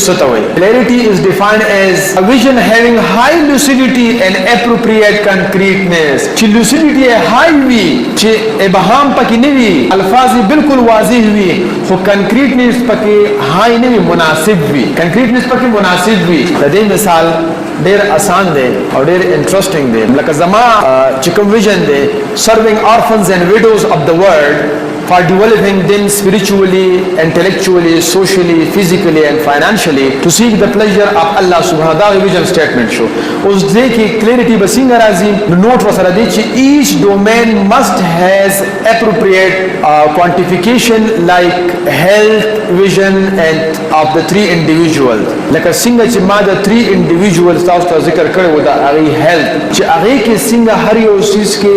څه ته وایي. Clarity is defined as a vision having high lucidity and appropriate concreteness. چې lucidity high وي، چې ابهام پکې نه وي، الفاظ بالکل واضح وي، خو concreteness پکې high نه وي، مناسب وي. concreteness پکې مناسب وي. د دې مثال ډېر آسان دی او ډېر انټرسټینګ دی. لکه زما چې کوم ویژن دی serving orphans and widows of the world for developing them spiritually, intellectually, socially, physically and financially to seek the pleasure of Allah subhanahu wa ta'ala. Vision statement show us day ki clarity basinga razi note wasara de chi each domain must has appropriate quantification like health, vision and of the three individuals. Like a singa chi ma the three individuals taastu zikr kare da agi health chi agi ke singa har yo sis ke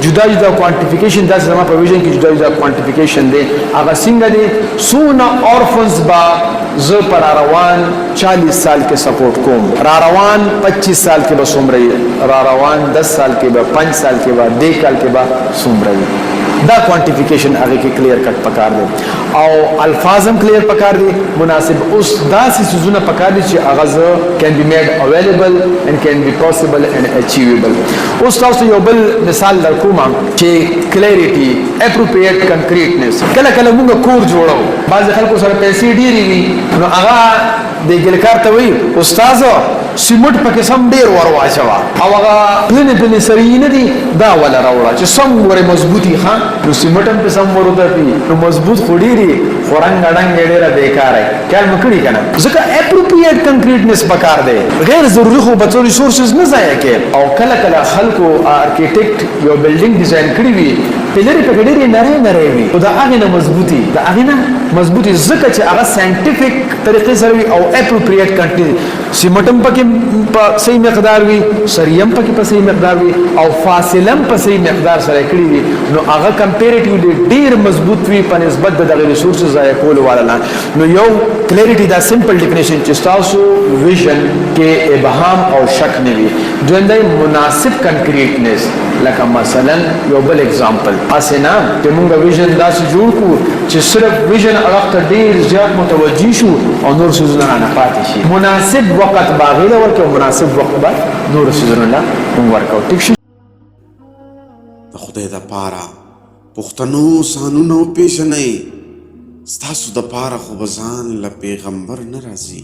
juda juda quantification da zama pa vision ki juda juda quantification دی. هغه څنګه دی سونه اورفنز با ز پر روان 40 سال کې سپورټ کوم، را روان 25 سال کې به څومره، را روان 10 سال کې به 5 سال کې به 2 کال کې به څومره. دا کوانټیفیکیشن هغه کې کلیر کټ پکار دی او الفاظم کلیر پکار دي، مناسب. اوس داسې سيزونه پکار دي چې هغه can be made available and can be possible and achievable. اوس تاسو یو بل مثال درکوم چې clarity, appropriate concreteness. کله کله موږ کور جوړو، بعض خلکو سره پیسې ډېرې وي، نو هغه د ګلکار ته وایي استاد سیمټ پکې سم ډېر ور واچوه او هغه پلنې سرې نه دي دا ولا راوړه چې سم ورې مضبوطي ښه، نو سیمټ هم په سم ورته پي نو مضبوط خو ډېرې خو رنګ ډنګ ډېره بیکاره خیال مو کړي که نه. ځکه اپروپریټ کنکریټنس پکار دی، غیر ضروري خو بچو ریسورسز نه ضایع کوي. او کله کله خلکو ارکیټیکټ یو بلډینګ ډیزاین کړی وي پلرې پکې ډېرې نری وي، خو د هغې نه مضبوطي، د هغې نه مضبوطي ځکه چې هغه ساینټیفیک طریقې سره وي او اپروپریټ کنکریټ سیمټ هم پکې په صحیح مقدار وي، سریم پکې په صحیح مقدار وي او فاصله هم په صحیح مقدار سره کړی وي، نو هغه کمپیریټیولی ډېر مضبوط وي په نسبت د دغه ریسورسز ضایع کولو والا نه. نو یو کلیریټي دا سمپل ډیفینیشن چې ستاسو ویژن کې ابهام او شک نه وي. دویم دی مناسب کنکریټنس. لکه مثلا یو بل اگزامپل اسنه چې موږ ویژن داسې جوړ کړو چې صرف ویژن هغه ته ډېر زیات متوجي شو او نور څیزونه نه پاتې شي. مناسب وخت باغې له ورکړو، مناسب وخت به نور څیزونه نه هم ورکړو. ټیک شو. د خدای دپاره پښتنو سانونو پیژنئ، ستاسو دپاره خو به ځان له پیغمبر نه راځي.